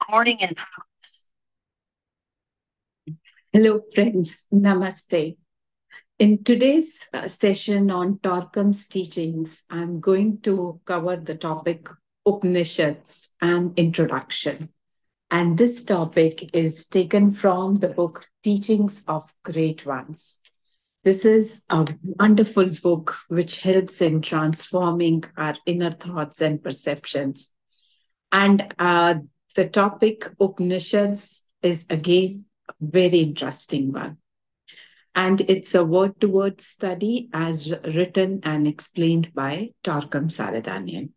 Recording in progress. Hello, friends. Namaste. In today's session on Torkom's teachings, I'm going to cover the topic Upanishads and Introduction. And this topic is taken from the book Teachings of Great Ones. This is a wonderful book which helps in transforming our inner thoughts and perceptions. And the topic Upanishads is again a very interesting one. And it's a word to word study as written and explained by Torkom Saraydarian.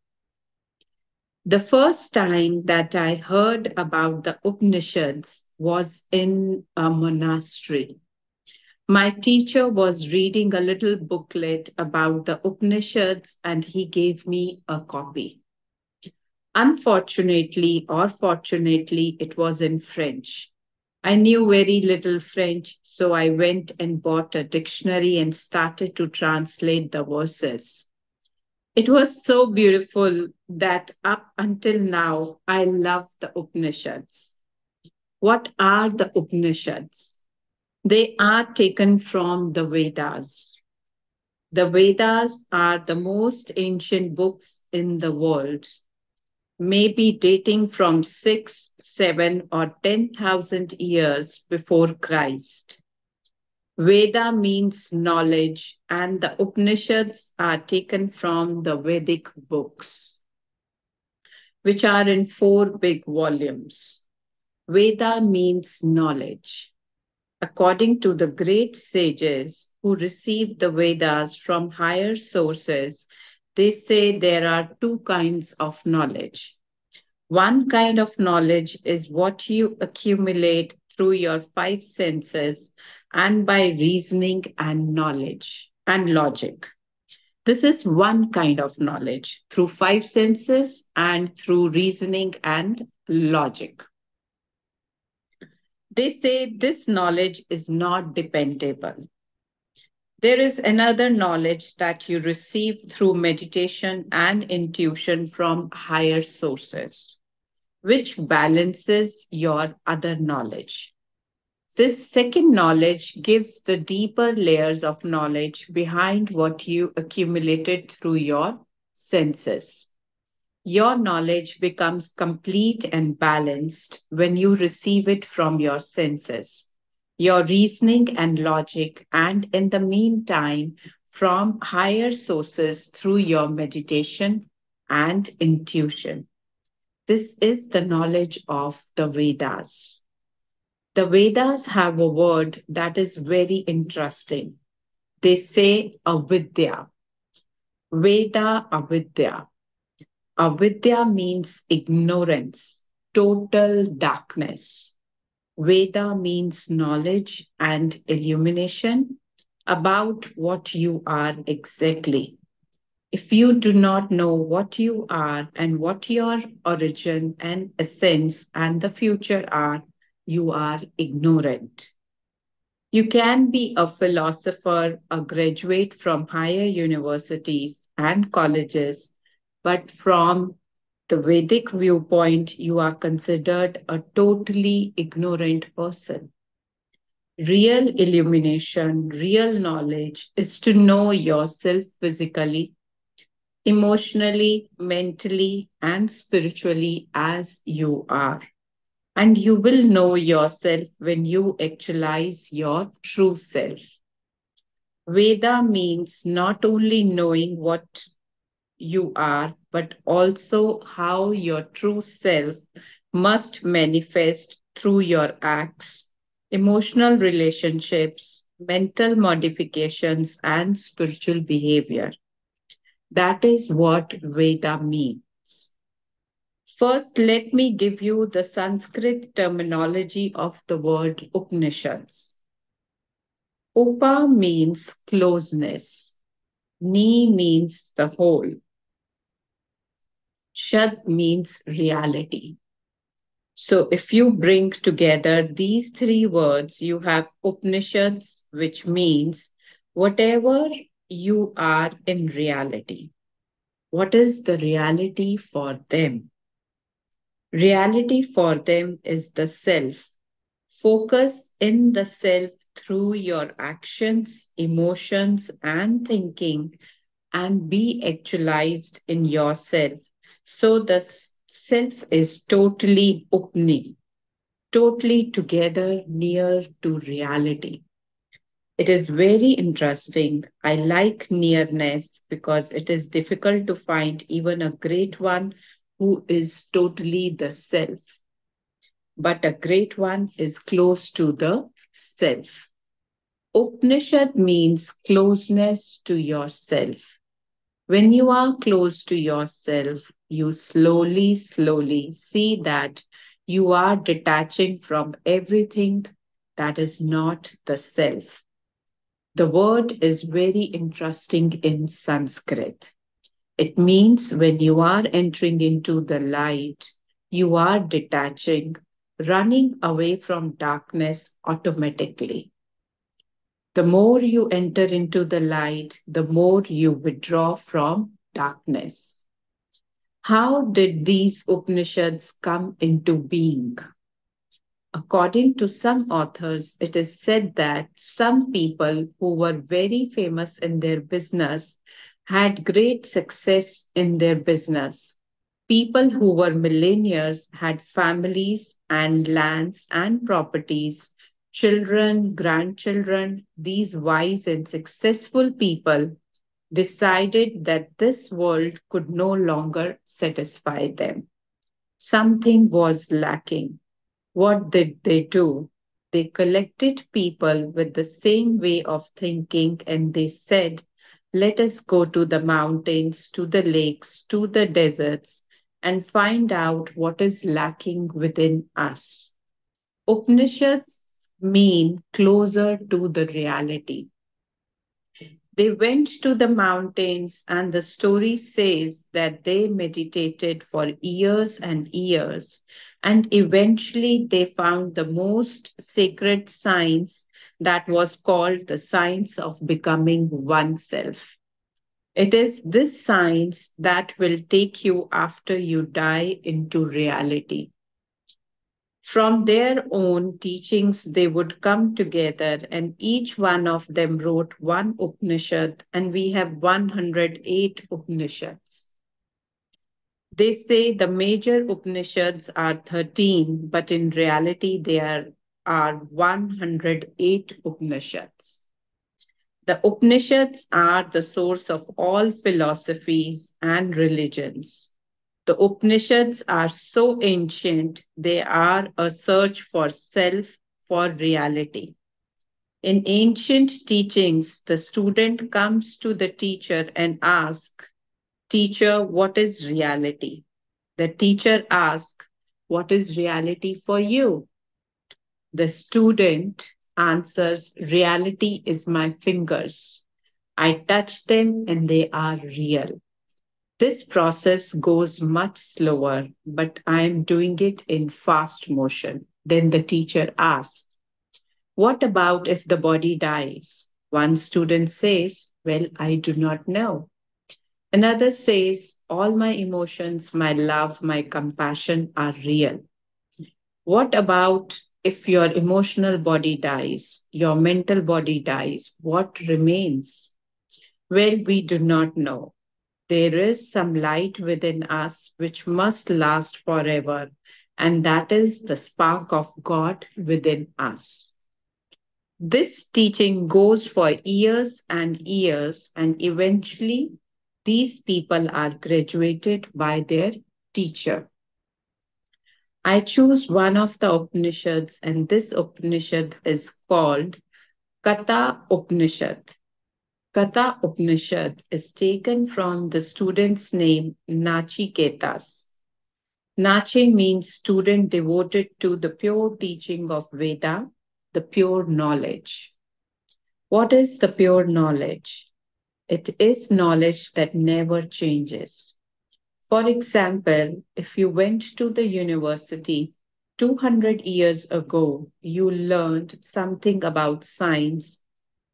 The first time that I heard about the Upanishads was in a monastery. My teacher was reading a little booklet about the Upanishads and he gave me a copy. Unfortunately or fortunately, it was in French. I knew very little French, so I went and bought a dictionary and started to translate the verses. It was so beautiful that up until now, I love the Upanishads. What are the Upanishads? They are taken from the Vedas. The Vedas are the most ancient books in the world, maybe dating from 6, 7, or 10,000 years before Christ. Veda means knowledge, and the Upanishads are taken from the Vedic books, which are in 4 big volumes. Veda means knowledge. According to the great sages who received the Vedas from higher sources, they say there are 2 kinds of knowledge. One kind of knowledge is what you accumulate through your 5 senses and by reasoning and knowledge and logic. This is one kind of knowledge through 5 senses and through reasoning and logic. They say this knowledge is not dependable. There is another knowledge that you receive through meditation and intuition from higher sources, which balances your other knowledge. This second knowledge gives the deeper layers of knowledge behind what you accumulated through your senses. Your knowledge becomes complete and balanced when you receive it from your senses, your reasoning and logic, and in the meantime, from higher sources through your meditation and intuition. This is the knowledge of the Vedas. The Vedas have a word that is very interesting. They say avidya. Veda avidya. Avidya means ignorance, total darkness. Veda means knowledge and illumination about what you are exactly. If you do not know what you are and what your origin and essence and the future are, you are ignorant. You can be a philosopher, a graduate from higher universities and colleges, but from the Vedic viewpoint, you are considered a totally ignorant person. Real illumination, real knowledge is to know yourself physically, emotionally, mentally, and spiritually as you are. And you will know yourself when you actualize your true self. Veda means not only knowing what you are, but also how your true self must manifest through your acts, emotional relationships, mental modifications, and spiritual behavior. That is what Veda means. First, let me give you the Sanskrit terminology of the word Upanishads. Upa means closeness. Ni means the whole. Shad means reality. So if you bring together these 3 words, you have Upanishads, which means whatever you are in reality. What is the reality for them? Reality for them is the self. Focus in the self through your actions, emotions, and thinking, and be actualized in yourself. So the self is totally upni, totally together near to reality. It is very interesting. I like nearness because it is difficult to find even a great one who is totally the self, but a great one is close to the self. Upanishad means closeness to yourself. When you are close to yourself, you slowly see that you are detaching from everything that is not the self. The word is very interesting in Sanskrit. It means when you are entering into the light, you are detaching, running away from darkness automatically. The more you enter into the light, the more you withdraw from darkness. How did these Upanishads come into being? According to some authors, it is said that some people who were very famous in their business had great success in their business. People who were millionaires had families and lands and properties, children, grandchildren. These wise and successful people decided that this world could no longer satisfy them. Something was lacking. What did they do? They collected people with the same way of thinking and they said, let us go to the mountains, to the lakes, to the deserts, and find out what is lacking within us. Upanishads mean closer to the reality. They went to the mountains, and the story says that they meditated for years and years, and eventually they found the most sacred science that was called the science of becoming oneself. It is this science that will take you after you die into reality. From their own teachings, they would come together, and each one of them wrote one Upanishad, and we have 108 Upanishads. They say the major Upanishads are 13, but in reality, are 108 Upanishads. The Upanishads are the source of all philosophies and religions. The Upanishads are so ancient, they are a search for self, for reality. In ancient teachings, the student comes to the teacher and asks, Teacher, what is reality? The teacher asks, What is reality for you? The student answers, Reality is my fingers. I touch them and they are real. This process goes much slower, but I am doing it in fast motion. Then the teacher asks, what about if the body dies? One student says, Well, I do not know. Another says, All my emotions, my love, my compassion are real. What about if your emotional body dies, your mental body dies? What remains? Well, we do not know. There is some light within us which must last forever, and that is the spark of God within us. This teaching goes for years and years, and eventually, these people are graduated by their teacher. I choose one of the Upanishads, and this Upanishad is called Katha Upanishad. Katha Upanishad is taken from the student's name Nachiketas. Nache means student devoted to the pure teaching of Veda, the pure knowledge. What is the pure knowledge? It is knowledge that never changes. For example, if you went to the university 200 years ago, you learned something about science.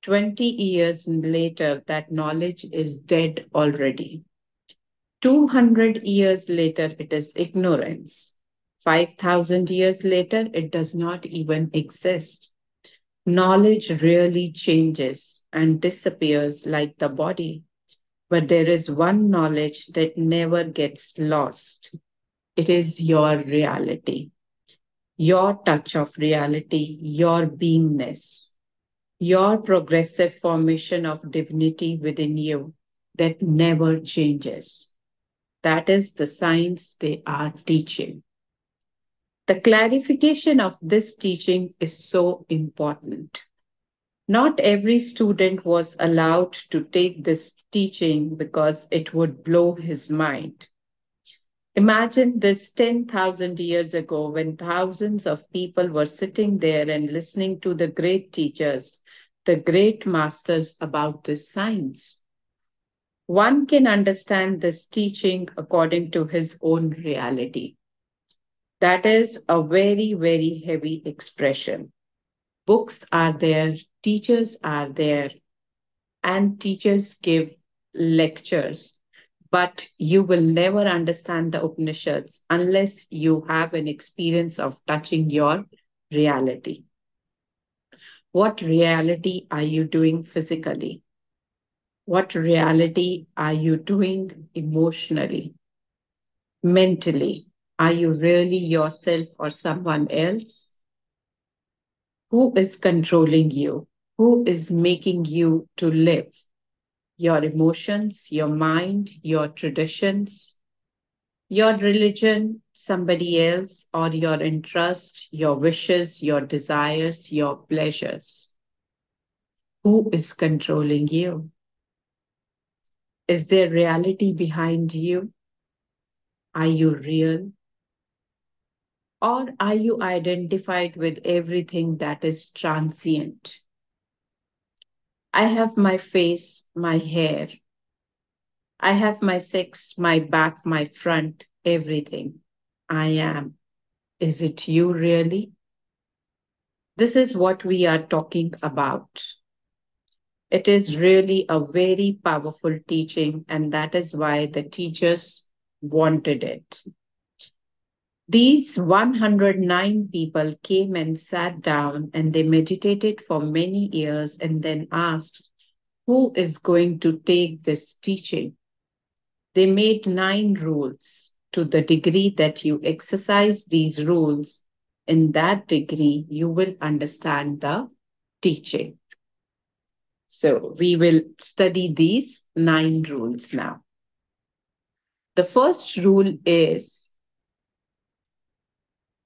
20 years later, that knowledge is dead already. 200 years later, it is ignorance. 5,000 years later, it does not even exist. Knowledge really changes and disappears like the body. But there is one knowledge that never gets lost. It is your reality, your touch of reality, your beingness, your progressive formation of divinity within you that never changes. That is the science they are teaching. The clarification of this teaching is so important. Not every student was allowed to take this teaching because it would blow his mind. Imagine this 10,000 years ago when thousands of people were sitting there and listening to the great teachers, the great masters about this science. One can understand this teaching according to his own reality. That is a very, very heavy expression. Books are there, teachers are there, and teachers give lectures. But you will never understand the Upanishads unless you have an experience of touching your reality. What reality are you doing physically? What reality are you doing emotionally, mentally? Are you really yourself or someone else? Who is controlling you? Who is making you to live? Your emotions, your mind, your traditions, your religion, somebody else, or your interest, your wishes, your desires, your pleasures. Who is controlling you? Is there reality behind you? Are you real? Or are you identified with everything that is transient? I have my face, my hair. I have my sex, my back, my front, everything. I am. Is it you really? This is what we are talking about. It is really a very powerful teaching, and that is why the teachers wanted it. These 109 people came and sat down and they meditated for many years and then asked, who is going to take this teaching? They made 9 rules. To the degree that you exercise these rules, in that degree, you will understand the teaching. So we will study these 9 rules now. The first rule is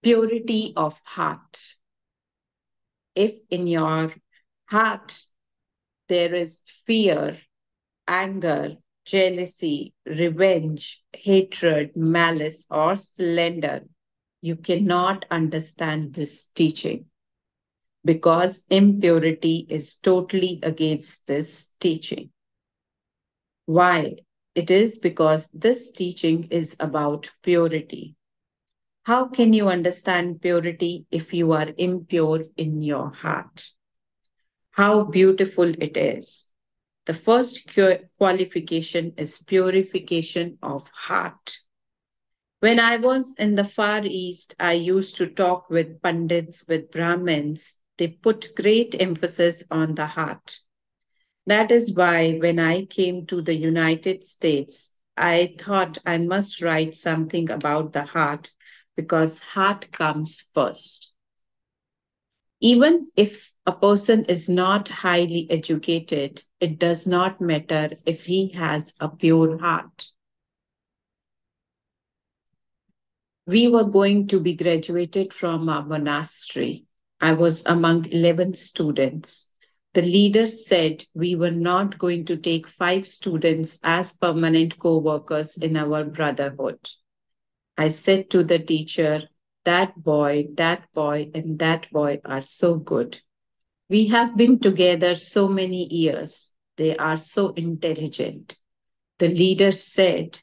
purity of heart. If in your heart there is fear, anger, jealousy, revenge, hatred, malice, or slander, you cannot understand this teaching because impurity is totally against this teaching. Why? It is because this teaching is about purity. How can you understand purity if you are impure in your heart? How beautiful it is. The first qualification is purification of heart. When I was in the Far East, I used to talk with Pandits, with Brahmins. They put great emphasis on the heart. That is why when I came to the United States, I thought I must write something about the heart because heart comes first. Even if a person is not highly educated, it does not matter if he has a pure heart. We were going to be graduated from a monastery. I was among 11 students. The leader said we were not going to take 5 students as permanent co-workers in our brotherhood. I said to the teacher, that boy, and that boy are so good. We have been together so many years. They are so intelligent. The leader said,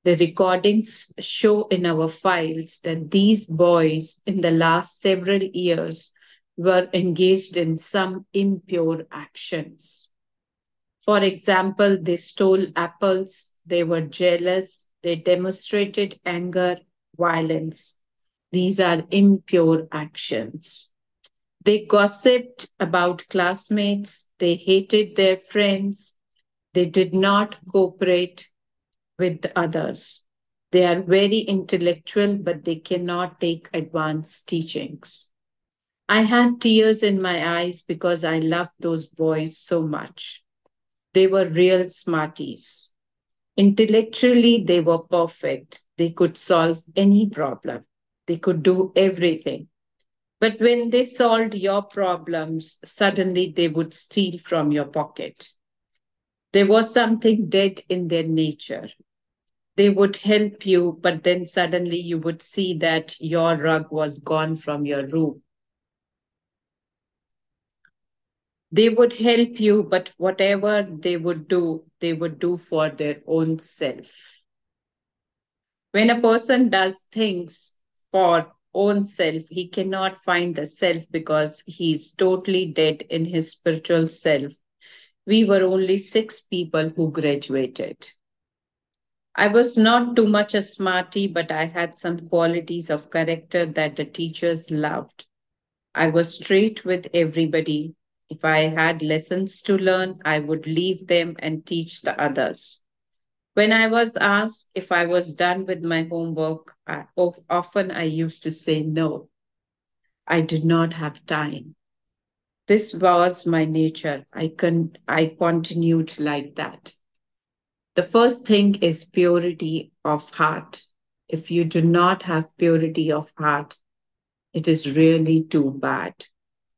the recordings show in our files that these boys in the last several years were engaged in some impure actions. For example, they stole apples, they were jealous, they demonstrated anger, violence. These are impure actions. They gossiped about classmates, they hated their friends, they did not cooperate with others. They are very intellectual, but they cannot take advanced teachings. I had tears in my eyes because I loved those boys so much. They were real smarties. Intellectually, they were perfect. They could solve any problem. They could do everything. But when they solved your problems, suddenly they would steal from your pocket. There was something dead in their nature. They would help you, but then suddenly you would see that your rug was gone from your room. They would help you, but whatever they would do for their own self. When a person does things for own self, he cannot find the self because he's totally dead in his spiritual self. We were only 6 people who graduated. I was not too much a smarty, but I had some qualities of character that the teachers loved. I was straight with everybody. If I had lessons to learn, I would leave them and teach the others. When I was asked if I was done with my homework, often I used to say no. I did not have time. This was my nature. I continued like that. The first thing is purity of heart. If you do not have purity of heart, it is really too bad.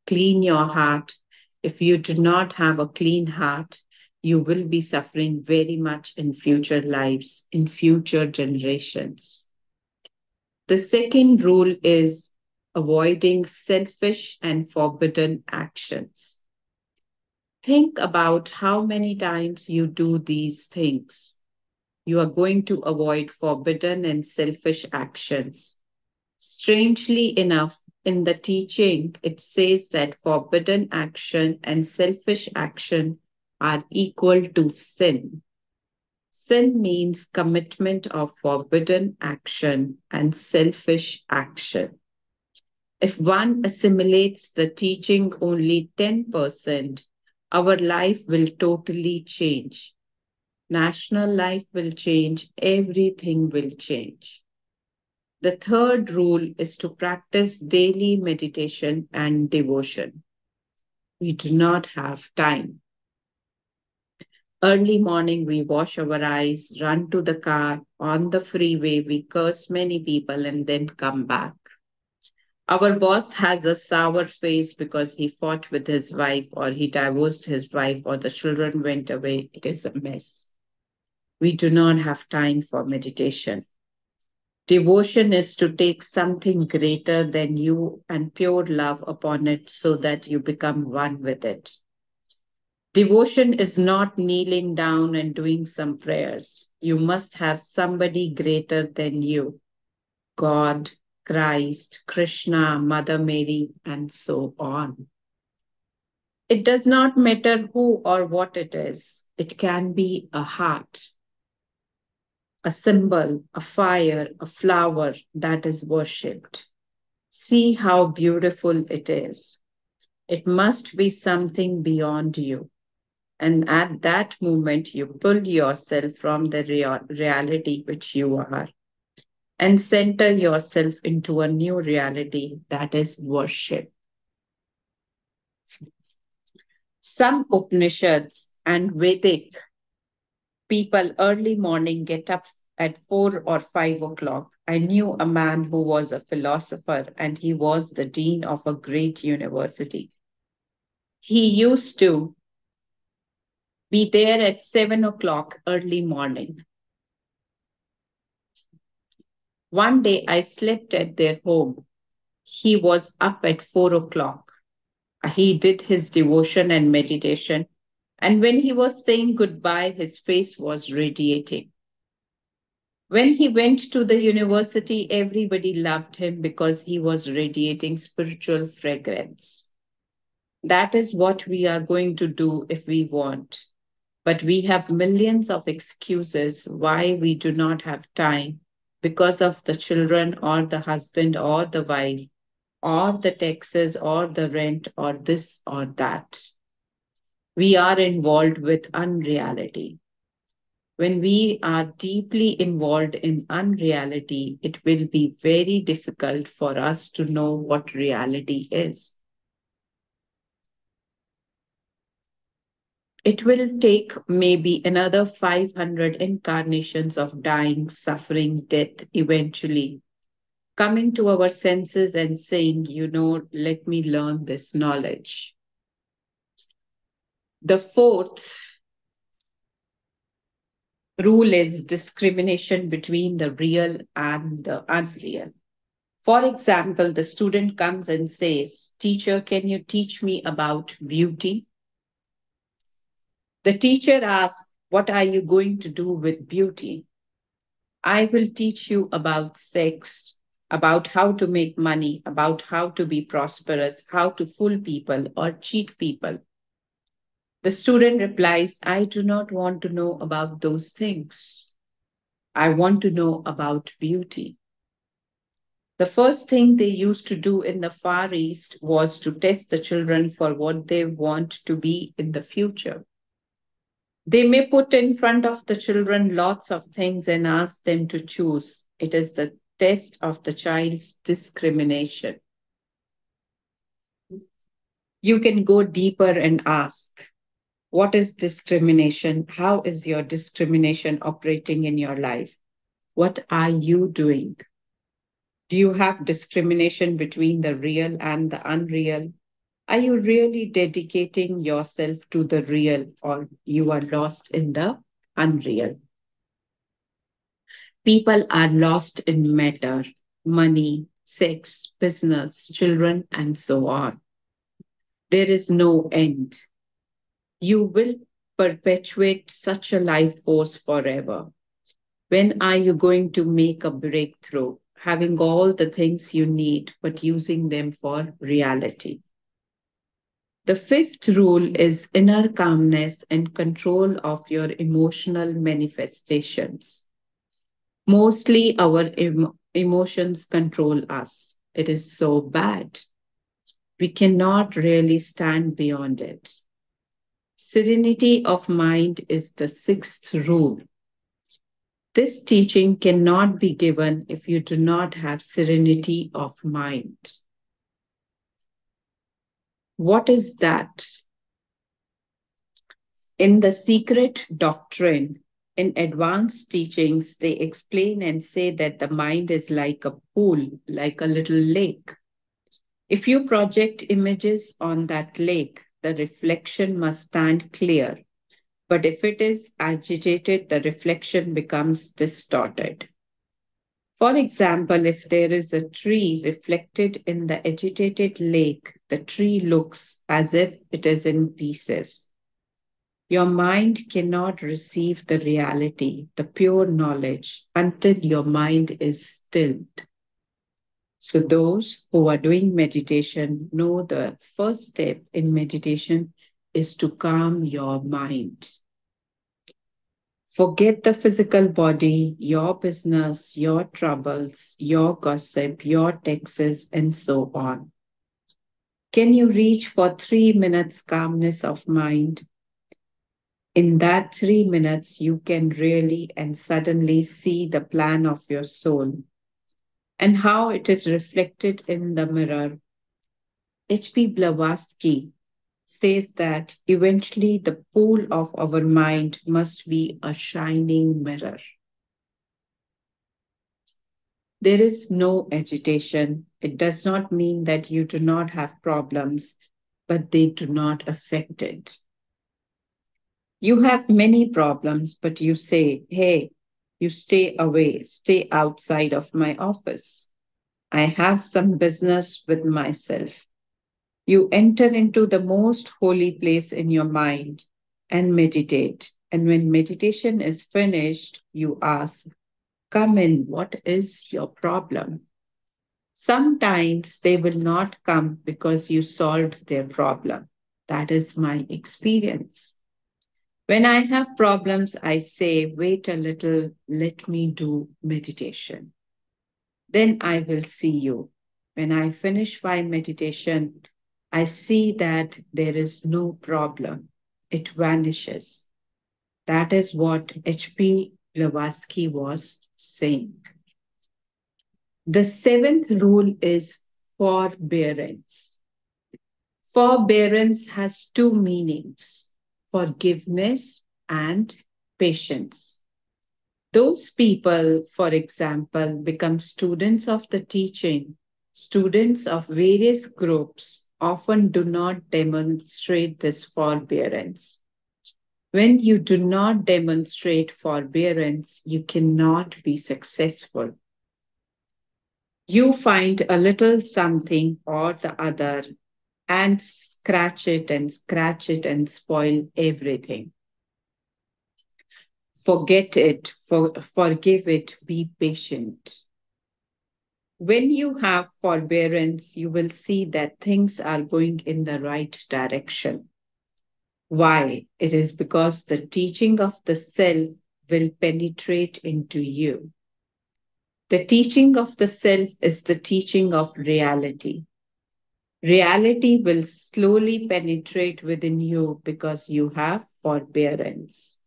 Clean your heart. If you do not have a clean heart, you will be suffering very much in future lives, in future generations. The second rule is avoiding selfish and forbidden actions. Think about how many times you do these things. You are going to avoid forbidden and selfish actions. Strangely enough, in the teaching, it says that forbidden action and selfish action are equal to sin. Sin means commitment of forbidden action and selfish action. If one assimilates the teaching only 10%, our life will totally change. National life will change, everything will change. The third rule is to practice daily meditation and devotion. We do not have time. Early morning, we wash our eyes, run to the car. On the freeway, we curse many people and then come back. Our boss has a sour face because he fought with his wife, or he divorced his wife, or the children went away. It is a mess. We do not have time for meditation. Devotion is to take something greater than you and pure love upon it so that you become one with it. Devotion is not kneeling down and doing some prayers. You must have somebody greater than you. God, Christ, Krishna, Mother Mary, and so on. It does not matter who or what it is. It can be a heart, a symbol, a fire, a flower that is worshipped. See how beautiful it is. It must be something beyond you. And at that moment, you pull yourself from the reality which you are and center yourself into a new reality that is worship. Some Upanishads and Vedic people early morning get up at 4 or 5 o'clock. I knew a man who was a philosopher and he was the dean of a great university. He used to be there at 7 o'clock early morning. One day I slept at their home. He was up at 4 o'clock. He did his devotion and meditation. And when he was saying goodbye, his face was radiating. When he went to the university, everybody loved him because he was radiating spiritual fragrance. That is what we are going to do if we want. But we have millions of excuses why we do not have time because of the children or the husband or the wife or the taxes or the rent or this or that. We are involved with unreality. When we are deeply involved in unreality, it will be very difficult for us to know what reality is. It will take maybe another 500 incarnations of dying, suffering, death, eventually coming to our senses and saying, let me learn this knowledge. The fourth rule is discrimination between the real and the unreal. For example, the student comes and says, "Teacher, can you teach me about beauty?" The teacher asks, "What are you going to do with beauty?" "I will teach you about sex, about how to make money, about how to be prosperous, how to fool people or cheat people." The student replies, "I do not want to know about those things. I want to know about beauty." The first thing they used to do in the Far East was to test the children for what they want to be in the future. They may put in front of the children lots of things and ask them to choose. It is the test of the child's discrimination. You can go deeper and ask, what is discrimination? How is your discrimination operating in your life? What are you doing? Do you have discrimination between the real and the unreal? Are you really dedicating yourself to the real, or you are lost in the unreal? People are lost in matter, money, sex, business, children, and so on. There is no end. You will perpetuate such a life force forever. When are you going to make a breakthrough, having all the things you need, but using them for reality? The fifth rule is inner calmness and control of your emotional manifestations. Mostly our emotions control us. It is so bad. We cannot really stand beyond it. Serenity of mind is the sixth rule. This teaching cannot be given if you do not have serenity of mind. What is that? In the secret doctrine, in advanced teachings, they explain and say that the mind is like a pool, like a little lake. If you project images on that lake, the reflection must stand clear. But if it is agitated, the reflection becomes distorted. For example, if there is a tree reflected in the agitated lake, the tree looks as if it is in pieces. Your mind cannot receive the reality, the pure knowledge, until your mind is stilled. So those who are doing meditation know the first step in meditation is to calm your mind. Forget the physical body, your business, your troubles, your gossip, your taxes, and so on. Can you reach for 3 minutes calmness of mind? In that 3 minutes, you can really and suddenly see the plan of your soul and how it is reflected in the mirror. H.P. Blavatsky says that eventually the pool of our mind must be a shining mirror. There is no agitation. It does not mean that you do not have problems, but they do not affect it. You have many problems, but you say, "Hey, you stay away, stay outside of my office. I have some business with myself." You enter into the most holy place in your mind and meditate. And when meditation is finished, you ask, "Come in, what is your problem?" Sometimes they will not come because you solved their problem. That is my experience. When I have problems, I say, wait a little, let me do meditation. Then I will see you. When I finish my meditation, I see that there is no problem. It vanishes. That is what H.P. Blavatsky was saying. The seventh rule is forbearance. Forbearance has two meanings: forgiveness and patience. Those people, for example, become students of the teaching, students of various groups, often do not demonstrate this forbearance. When you do not demonstrate forbearance, you cannot be successful. You find a little something or the other and scratch it and spoil everything. Forget it, forgive it, be patient. When you have forbearance, you will see that things are going in the right direction. Why? It is because the teaching of the self will penetrate into you. The teaching of the self is the teaching of reality. Reality will slowly penetrate within you because you have forbearance.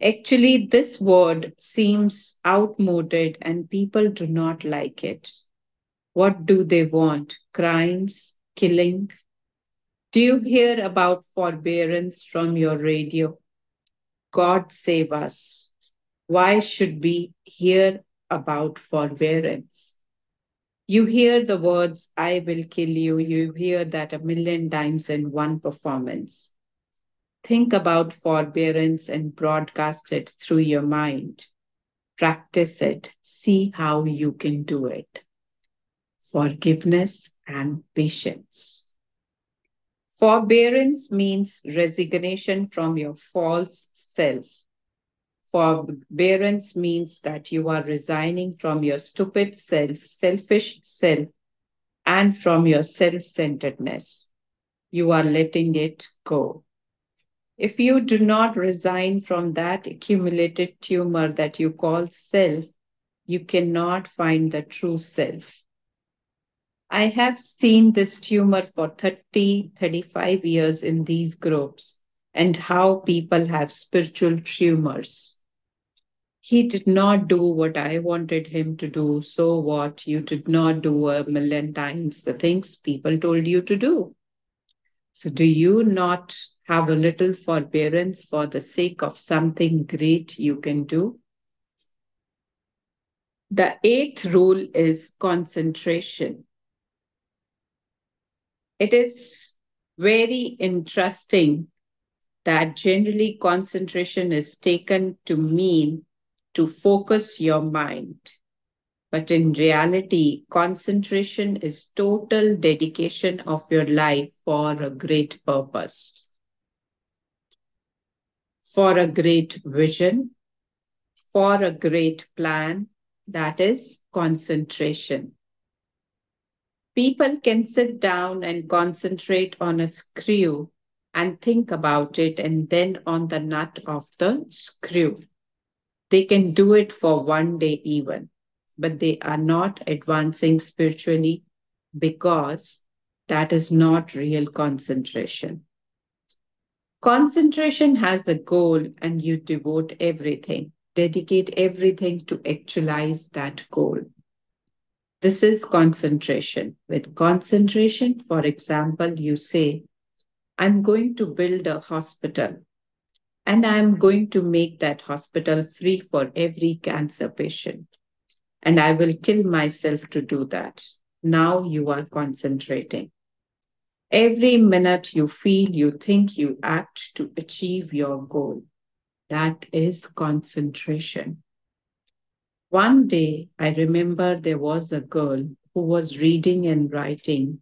Actually, this word seems outmoded and people do not like it. What do they want? Crimes? Killing? Do you hear about forbearance from your radio? God save us. Why should we hear about forbearance? You hear the words, I will kill you. You hear that a million times in one performance. Think about forbearance and broadcast it through your mind. Practice it. See how you can do it. Forgiveness and patience. Forbearance means resignation from your false self. Forbearance means that you are resigning from your stupid self, selfish self, and from your self centeredness. You are letting it go. If you do not resign from that accumulated tumor that you call self, you cannot find the true self. I have seen this tumor for 30, 35 years in these groups and how people have spiritual tumors. He did not do what I wanted him to do. So what? You did not do a million times the things people told you to do. So do you not have a little forbearance for the sake of something great you can do? The eighth rule is concentration. It is very interesting that generally concentration is taken to mean to focus your mind. But in reality, concentration is total dedication of your life for a great purpose, for a great vision, for a great plan. That is concentration. People can sit down and concentrate on a screw and think about it and then on the nut of the screw. They can do it for one day even, but they are not advancing spiritually because that is not real concentration. Concentration has a goal and you devote everything, dedicate everything to actualize that goal. This is concentration. With concentration, for example, you say, I'm going to build a hospital and I'm going to make that hospital free for every cancer patient. And I will kill myself to do that. Now you are concentrating. Every minute you feel, you think, you act to achieve your goal. That is concentration. One day, I remember there was a girl who was reading and writing,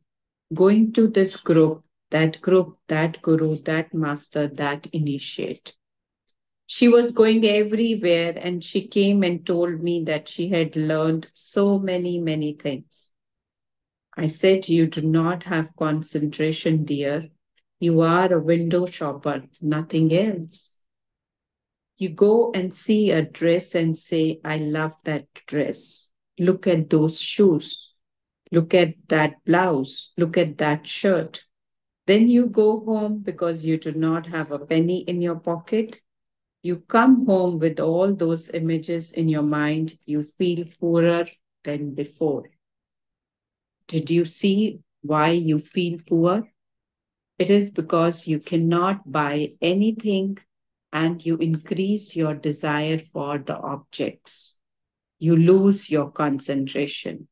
going to this group, that guru, that master, that initiate. She was going everywhere and she came and told me that she had learned so many, many things. I said, you do not have concentration, dear. You are a window shopper, nothing else. You go and see a dress and say, I love that dress. Look at those shoes. Look at that blouse. Look at that shirt. Then you go home because you do not have a penny in your pocket. You come home with all those images in your mind. You feel poorer than before. Did you see why you feel poor? It is because you cannot buy anything and you increase your desire for the objects. You lose your concentration.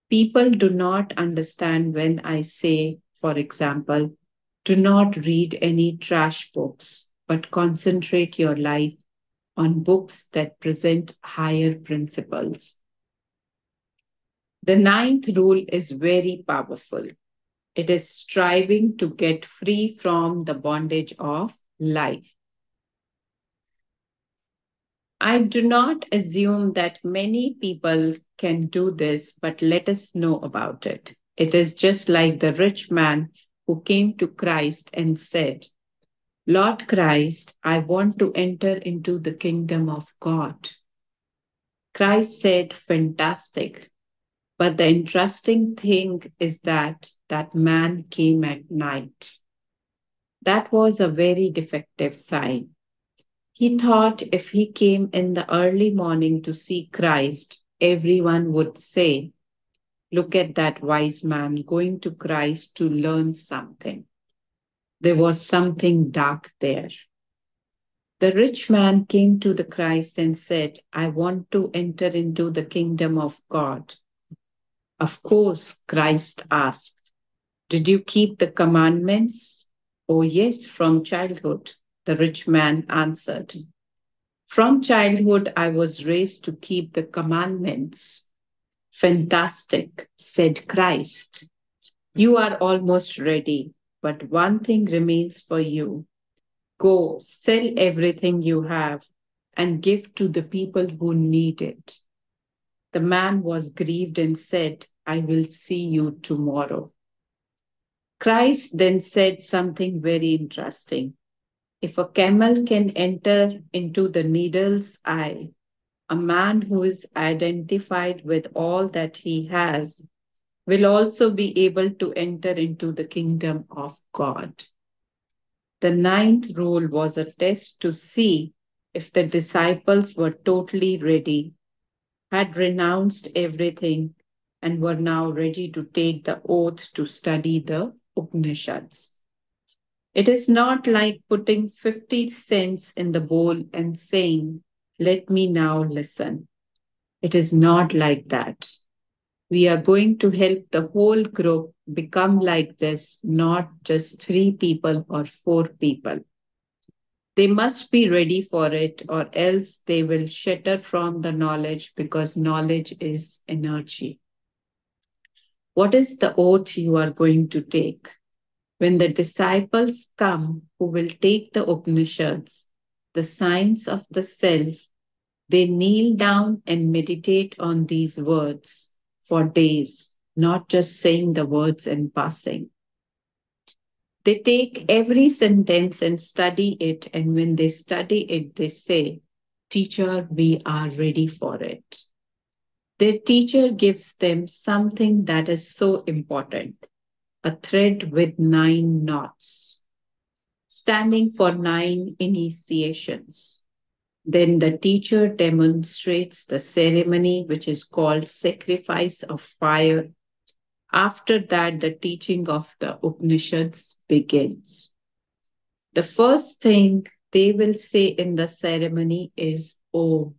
People do not understand when I say, for example, do not read any trash books, but concentrate your life on books that present higher principles. The ninth rule is very powerful. It is striving to get free from the bondage of life. I do not assume that many people can do this, but let us know about it. It is just like the rich man who came to Christ and said, Lord Christ, I want to enter into the kingdom of God. Christ said, fantastic. But the interesting thing is that that man came at night. That was a very defective sign. He thought if he came in the early morning to see Christ, everyone would say, look at that wise man going to Christ to learn something. There was something dark there. The rich man came to the Christ and said, I want to enter into the kingdom of God. Of course, Christ asked, did you keep the commandments? Oh, yes, from childhood, the rich man answered. From childhood, I was raised to keep the commandments. Fantastic, said Christ. You are almost ready, but one thing remains for you. Go, sell everything you have and give to the people who need it. The man was grieved and said, I will see you tomorrow. Christ then said something very interesting. If a camel can enter into the needle's eye, a man who is identified with all that he has will also be able to enter into the kingdom of God. The ninth rule was a test to see if the disciples were totally ready, had renounced everything, and were now ready to take the oath to study the Upanishads. It is not like putting 50 cents in the bowl and saying, let me now listen. It is not like that. We are going to help the whole group become like this, not just 3 people or 4 people. They must be ready for it, or else they will shatter from the knowledge because knowledge is energy. What is the oath you are going to take? When the disciples come who will take the Upanishads, the science of the self, they kneel down and meditate on these words for days, not just saying the words in passing. They take every sentence and study it, and when they study it, they say, Teacher, we are ready for it. Their teacher gives them something that is so important, a thread with 9 knots, standing for 9 initiations. Then the teacher demonstrates the ceremony, which is called sacrifice of fire. After that, the teaching of the Upanishads begins. The first thing they will say in the ceremony is Om.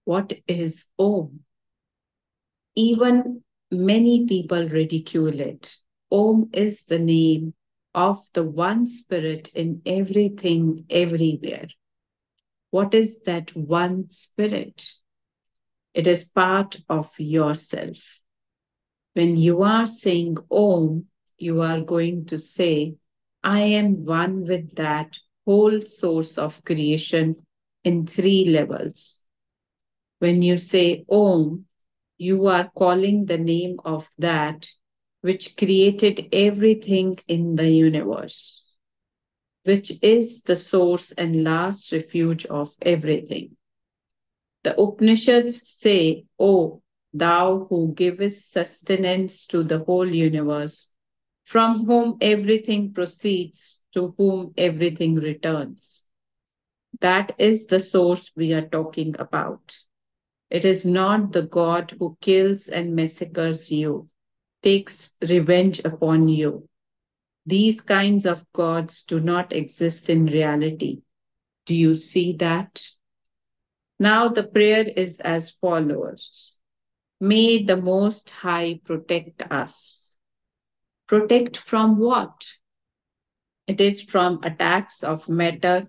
What is Om? Even many people ridicule it. Om is the name of the one spirit in everything, everywhere. What is that one spirit? It is part of yourself. When you are saying Om, you are going to say, I am one with that whole source of creation in 3 levels. When you say Om, you are calling the name of that which created everything in the universe, which is the source and last refuge of everything. The Upanishads say, O thou who givest sustenance to the whole universe, from whom everything proceeds, to whom everything returns. That is the source we are talking about. It is not the God who kills and massacres you, takes revenge upon you. These kinds of gods do not exist in reality. Do you see that? Now the prayer is as follows. May the Most High protect us. Protect from what? It is from attacks of matter,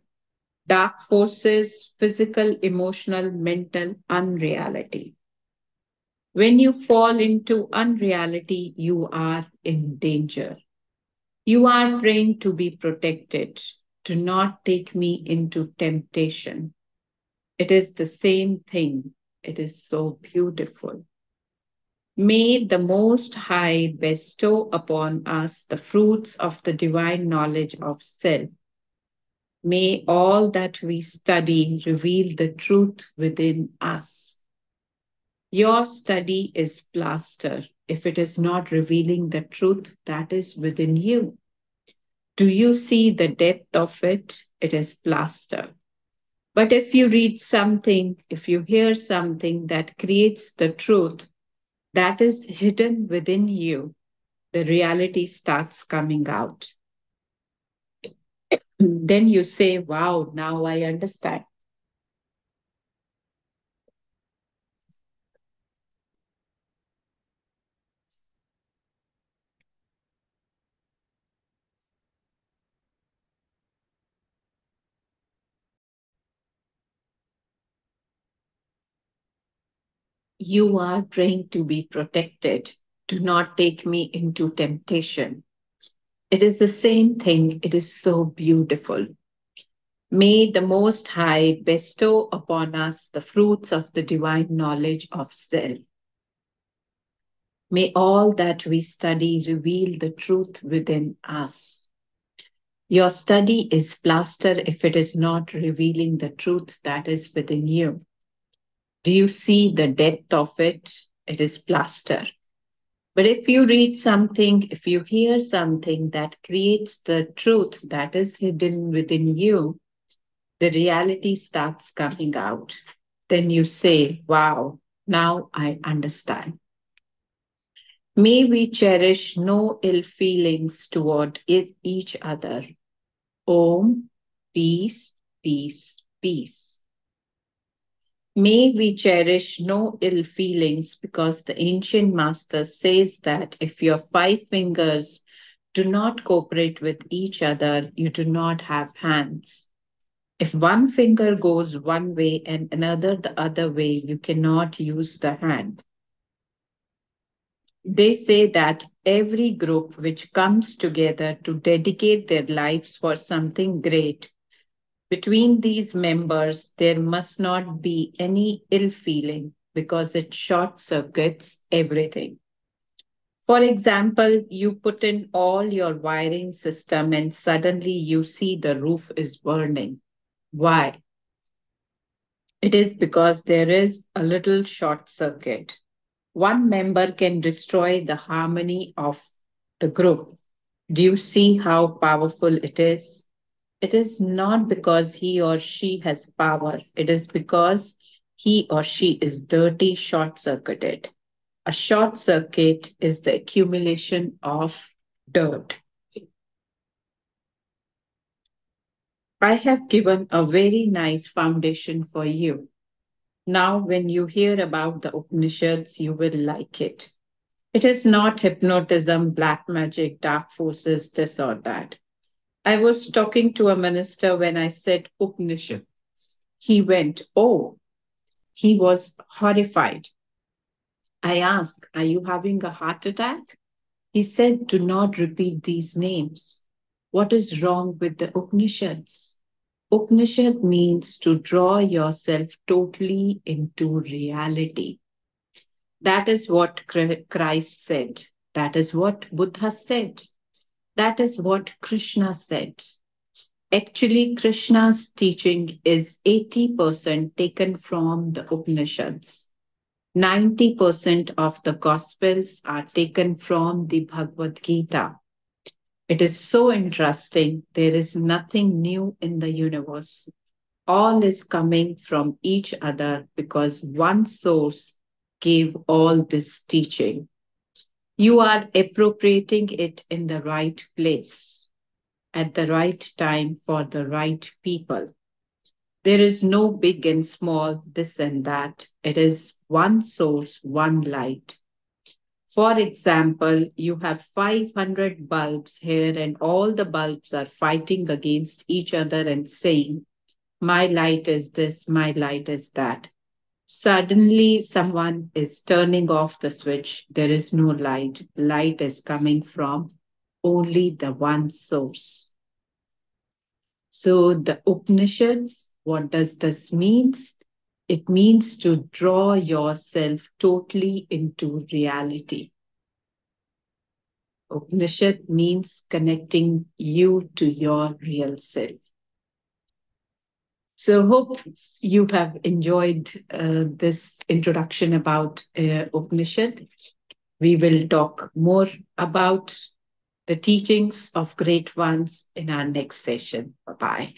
dark forces, physical, emotional, mental unreality. When you fall into unreality, you are in danger. You are praying to be protected. Do not take me into temptation. It is the same thing. It is so beautiful. May the Most High bestow upon us the fruits of the divine knowledge of self. May all that we study reveal the truth within us. Your study is plaster. If it is not revealing the truth that is within you, do you see the depth of it? It is plaster. But if you read something, if you hear something that creates the truth that is hidden within you, the reality starts coming out. Then you say, wow, now I understand. You are praying to be protected. Do not take me into temptation. It is the same thing. It is so beautiful. May the Most High bestow upon us the fruits of the divine knowledge of self. May all that we study reveal the truth within us. Your study is plaster if it is not revealing the truth that is within you. Do you see the depth of it? It is plaster. But if you read something, if you hear something that creates the truth that is hidden within you, the reality starts coming out. Then you say, wow, now I understand. May we cherish no ill feelings toward each other. Om, peace, peace, peace. May we cherish no ill feelings because the ancient master says that if your 5 fingers do not cooperate with each other, you do not have hands. If one finger goes one way and another the other way, you cannot use the hand. They say that every group which comes together to dedicate their lives for something great, between these members, there must not be any ill feeling because it short circuits everything. For example, you put in all your wiring system and suddenly you see the roof is burning. Why? It is because there is a little short circuit. One member can destroy the harmony of the group. Do you see how powerful it is? It is not because he or she has power. It is because he or she is dirty, short circuited. A short circuit is the accumulation of dirt. I have given a very nice foundation for you. Now, when you hear about the Upanishads, you will like it. It is not hypnotism, black magic, dark forces, this or that. I was talking to a minister when I said Upanishads. He went, oh, he was horrified. I asked, are you having a heart attack? He said, do not repeat these names. What is wrong with the Upanishads? Upanishad means to draw yourself totally into reality. That is what Christ said. That is what Buddha said. That is what Krishna said. Actually, Krishna's teaching is 80% taken from the Upanishads. 90% of the Gospels are taken from the Bhagavad Gita. It is so interesting. There is nothing new in the universe. All is coming from each other because one source gave all this teaching. You are appropriating it in the right place, at the right time for the right people. There is no big and small, this and that. It is one source, one light. For example, you have 500 bulbs here, and all the bulbs are fighting against each other and saying, my light is this, my light is that. Suddenly, someone is turning off the switch. There is no light. Light is coming from only the one source. So, the Upanishads, what does this mean? It means to draw yourself totally into reality. Upanishad means connecting you to your real self. So, hope you have enjoyed this introduction about Upanishad. We will talk more about the teachings of great ones in our next session. Bye-bye.